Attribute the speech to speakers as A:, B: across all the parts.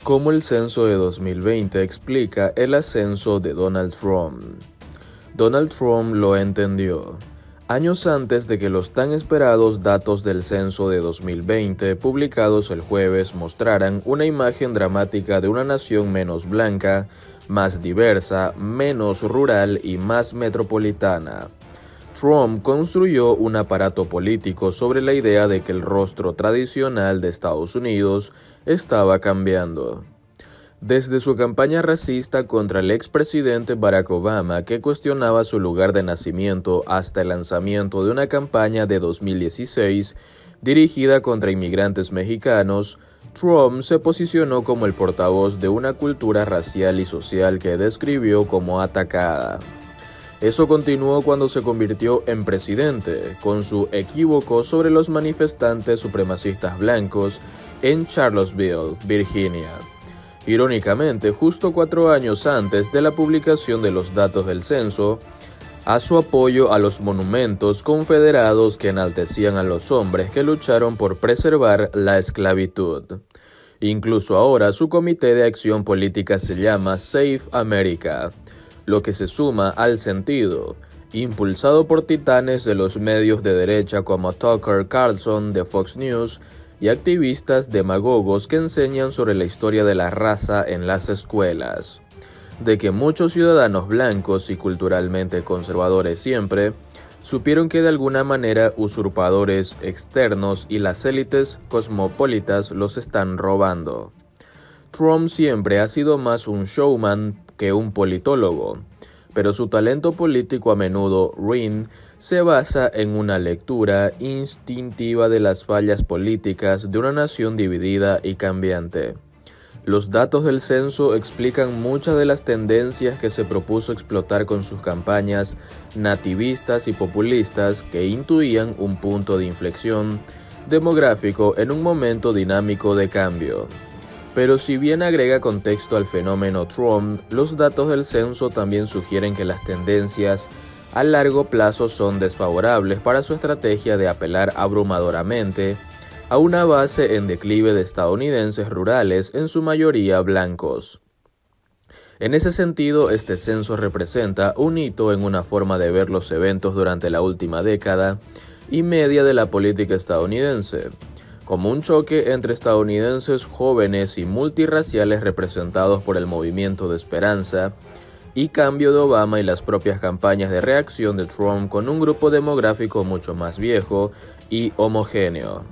A: Cómo el censo de 2020 explica el ascenso de Donald Trump. Donald Trump lo entendió. Años antes de que los tan esperados datos del censo de 2020, publicados el jueves, mostraran una imagen dramática de una nación menos blanca, más diversa, menos rural y más metropolitana. Trump construyó un aparato político sobre la idea de que el rostro tradicional de Estados Unidos estaba cambiando. Desde su campaña racista contra el expresidente Barack Obama, que cuestionaba su lugar de nacimiento, hasta el lanzamiento de una campaña de 2016 dirigida contra inmigrantes mexicanos, Trump se posicionó como el portavoz de una cultura racial y social que describió como atacada. Eso continuó cuando se convirtió en presidente, con su equívoco sobre los manifestantes supremacistas blancos en Charlottesville, Virginia. Irónicamente, justo 4 años antes de la publicación de los datos del censo, a su apoyo a los monumentos confederados que enaltecían a los hombres que lucharon por preservar la esclavitud. Incluso ahora su comité de acción política se llama Save America, lo que se suma al sentido, impulsado por titanes de los medios de derecha como Tucker Carlson de Fox News y activistas demagogos que enseñan sobre la historia de la raza en las escuelas, de que muchos ciudadanos blancos y culturalmente conservadores siempre supieron que de alguna manera usurpadores externos y las élites cosmopolitas los están robando. Trump siempre ha sido más un showman que un politólogo, pero su talento político a menudo ruin se basa en una lectura instintiva de las fallas políticas de una nación dividida y cambiante. Los datos del censo explican muchas de las tendencias que se propuso explotar con sus campañas nativistas y populistas que intuían un punto de inflexión demográfico en un momento dinámico de cambio. Pero si bien agrega contexto al fenómeno Trump, los datos del censo también sugieren que las tendencias a largo plazo son desfavorables para su estrategia de apelar abrumadoramente a una base en declive de estadounidenses rurales, en su mayoría blancos. En ese sentido, este censo representa un hito en una forma de ver los eventos durante la última década y media de la política estadounidense, como un choque entre estadounidenses jóvenes y multirraciales representados por el movimiento de esperanza y cambio de Obama y las propias campañas de reacción de Trump con un grupo demográfico mucho más viejo y homogéneo.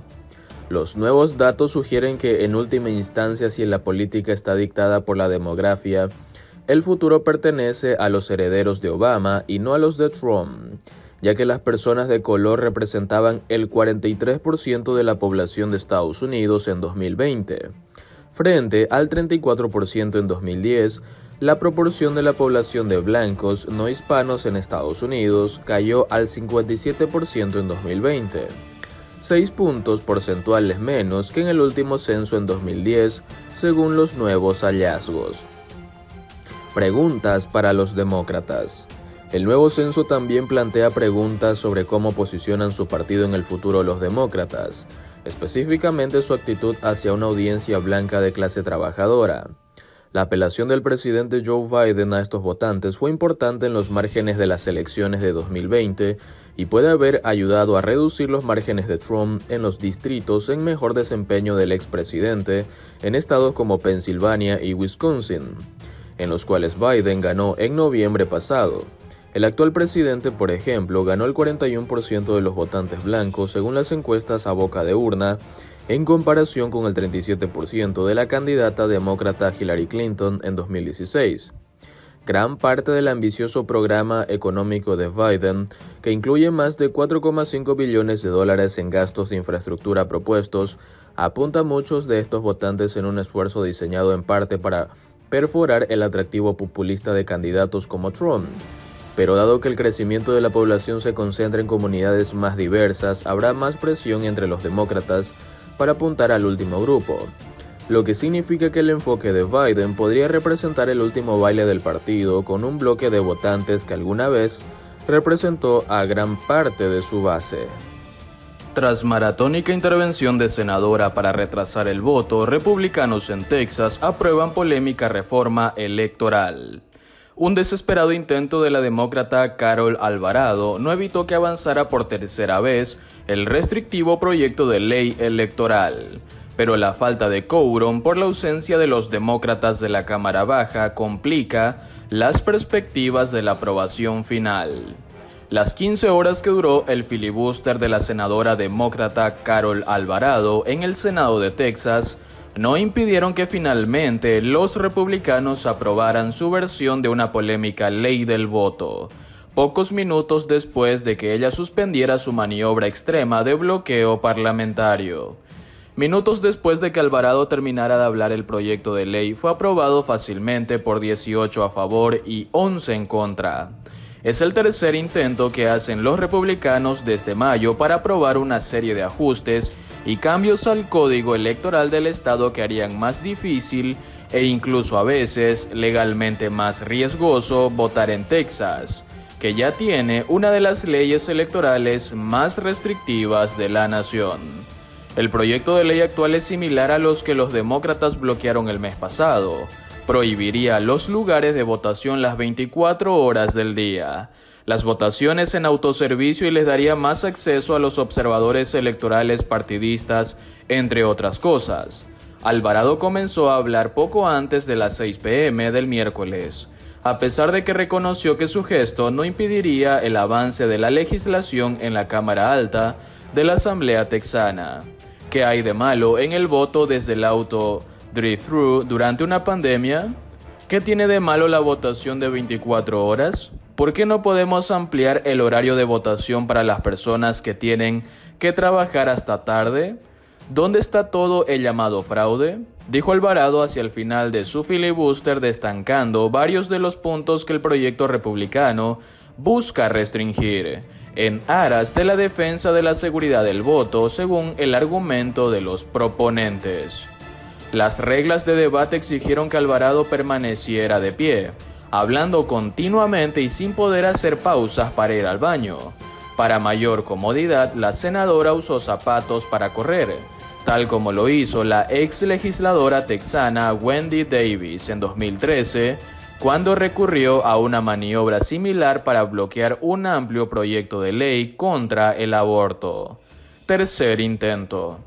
A: Los nuevos datos sugieren que en última instancia, si la política está dictada por la demografía, el futuro pertenece a los herederos de Obama y no a los de Trump, ya que las personas de color representaban el 43% de la población de Estados Unidos en 2020. Frente al 34% en 2010, la proporción de la población de blancos no hispanos en Estados Unidos cayó al 57% en 2020, 6 puntos porcentuales menos que en el último censo en 2010, según los nuevos hallazgos. Preguntas para los demócratas. El nuevo censo también plantea preguntas sobre cómo posicionan su partido en el futuro los demócratas, específicamente su actitud hacia una audiencia blanca de clase trabajadora. La apelación del presidente Joe Biden a estos votantes fue importante en los márgenes de las elecciones de 2020 y puede haber ayudado a reducir los márgenes de Trump en los distritos en mejor desempeño del expresidente en estados como Pensilvania y Wisconsin, en los cuales Biden ganó en noviembre pasado. El actual presidente, por ejemplo, ganó el 41% de los votantes blancos según las encuestas a boca de urna, en comparación con el 37% de la candidata demócrata Hillary Clinton en 2016. Gran parte del ambicioso programa económico de Biden, que incluye más de 4,5 billones de dólares en gastos de infraestructura propuestos, apunta a muchos de estos votantes en un esfuerzo diseñado en parte para perforar el atractivo populista de candidatos como Trump. Pero dado que el crecimiento de la población se concentra en comunidades más diversas, habrá más presión entre los demócratas para apuntar al último grupo, lo que significa que el enfoque de Biden podría representar el último baile del partido con un bloque de votantes que alguna vez representó a gran parte de su base. Tras maratónica intervención de senadora para retrasar el voto, republicanos en Texas aprueban polémica reforma electoral. Un desesperado intento de la demócrata Carol Alvarado no evitó que avanzara por tercera vez el restrictivo proyecto de ley electoral, pero la falta de quórum por la ausencia de los demócratas de la Cámara Baja complica las perspectivas de la aprobación final. Las 15 horas que duró el filibuster de la senadora demócrata Carol Alvarado en el Senado de Texas no impidieron que finalmente los republicanos aprobaran su versión de una polémica ley del voto, pocos minutos después de que ella suspendiera su maniobra extrema de bloqueo parlamentario. Minutos después de que Alvarado terminara de hablar, el proyecto de ley fue aprobado fácilmente por 18 a favor y 11 en contra. Es el tercer intento que hacen los republicanos desde mayo para aprobar una serie de ajustes y cambios al código electoral del estado que harían más difícil e incluso a veces legalmente más riesgoso votar en Texas, que ya tiene una de las leyes electorales más restrictivas de la nación. El proyecto de ley actual es similar a los que los demócratas bloquearon el mes pasado. Prohibiría los lugares de votación las 24 horas del día, las votaciones en autoservicio y les daría más acceso a los observadores electorales partidistas, entre otras cosas. Alvarado comenzó a hablar poco antes de las 6 p.m. del miércoles, a pesar de que reconoció que su gesto no impediría el avance de la legislación en la Cámara Alta de la Asamblea Texana. ¿Qué hay de malo en el voto desde el auto drive-thru durante una pandemia? ¿Qué tiene de malo la votación de 24 horas? ¿Por qué no podemos ampliar el horario de votación para las personas que tienen que trabajar hasta tarde? ¿Dónde está todo el llamado fraude?, dijo Alvarado hacia el final de su filibuster, destacando varios de los puntos que el proyecto republicano busca restringir, en aras de la defensa de la seguridad del voto, según el argumento de los proponentes. Las reglas de debate exigieron que Alvarado permaneciera de pie, hablando continuamente y sin poder hacer pausas para ir al baño. Para mayor comodidad, la senadora usó zapatos para correr, tal como lo hizo la ex legisladora texana Wendy Davis en 2013, cuando recurrió a una maniobra similar para bloquear un amplio proyecto de ley contra el aborto. Tercer intento.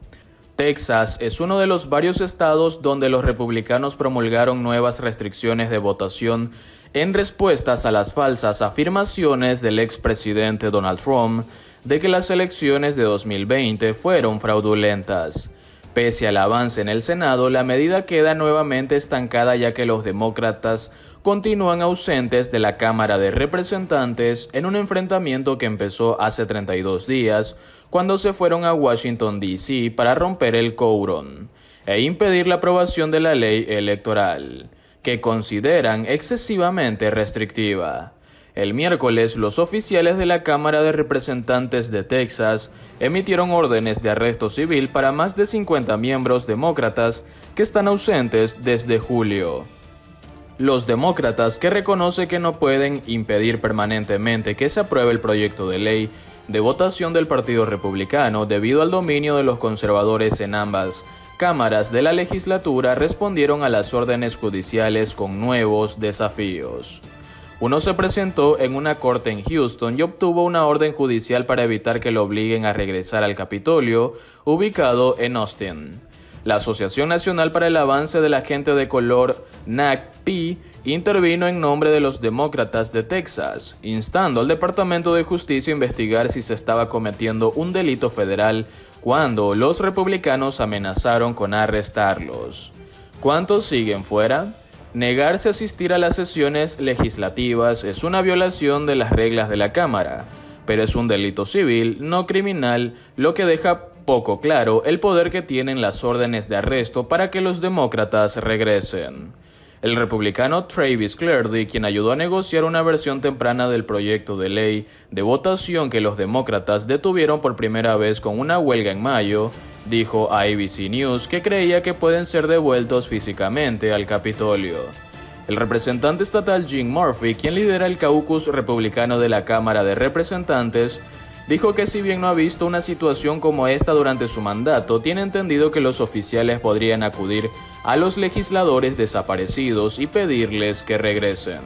A: Texas es uno de los varios estados donde los republicanos promulgaron nuevas restricciones de votación en respuestas a las falsas afirmaciones del expresidente Donald Trump de que las elecciones de 2020 fueron fraudulentas. Pese al avance en el Senado, la medida queda nuevamente estancada, ya que los demócratas continúan ausentes de la Cámara de Representantes en un enfrentamiento que empezó hace 32 días, cuando se fueron a Washington, D.C. para romper el quórum e impedir la aprobación de la ley electoral, que consideran excesivamente restrictiva. El miércoles, los oficiales de la Cámara de Representantes de Texas emitieron órdenes de arresto civil para más de 50 miembros demócratas que están ausentes desde julio. Los demócratas, que reconocen que no pueden impedir permanentemente que se apruebe el proyecto de ley de votación del Partido Republicano debido al dominio de los conservadores en ambas cámaras de la legislatura, respondieron a las órdenes judiciales con nuevos desafíos. Uno se presentó en una corte en Houston y obtuvo una orden judicial para evitar que lo obliguen a regresar al Capitolio, ubicado en Austin. La Asociación Nacional para el Avance de la Gente de Color, NACP, intervino en nombre de los demócratas de Texas, instando al Departamento de Justicia a investigar si se estaba cometiendo un delito federal cuando los republicanos amenazaron con arrestarlos. ¿Cuántos siguen fuera? Negarse a asistir a las sesiones legislativas es una violación de las reglas de la Cámara, pero es un delito civil, no criminal, lo que deja poco claro el poder que tienen las órdenes de arresto para que los demócratas regresen. El republicano Travis Clardy, quien ayudó a negociar una versión temprana del proyecto de ley de votación que los demócratas detuvieron por primera vez con una huelga en mayo, dijo a ABC News que creía que pueden ser devueltos físicamente al Capitolio. El representante estatal Jim Murphy, quien lidera el caucus republicano de la Cámara de Representantes, Dijo que si bien no ha visto una situación como esta durante su mandato, tiene entendido que los oficiales podrían acudir a los legisladores desaparecidos y pedirles que regresen.